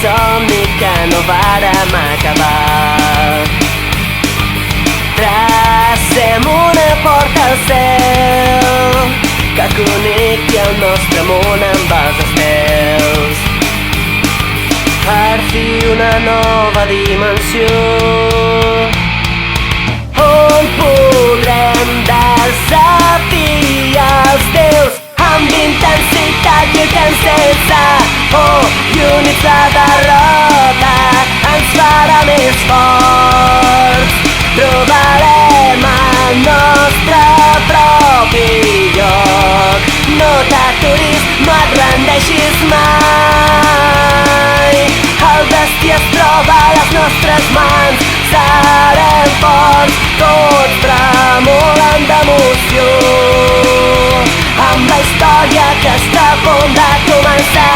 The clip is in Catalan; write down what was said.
somni que no vàrem acabar. Tracem una porta al cel que connecti el nostre món amb els estels, per fi una nova dimensió on podrem desafiar els déus amb intensitat i sense por, i units la derrota ens farà més forts. Trobarem el nostre propi lloc. No t'aturis, no et rendeixis mai. El destí es troba a les nostres mans. Serem forts, tots tremolant d'emoció, amb la història que està a punt de començar.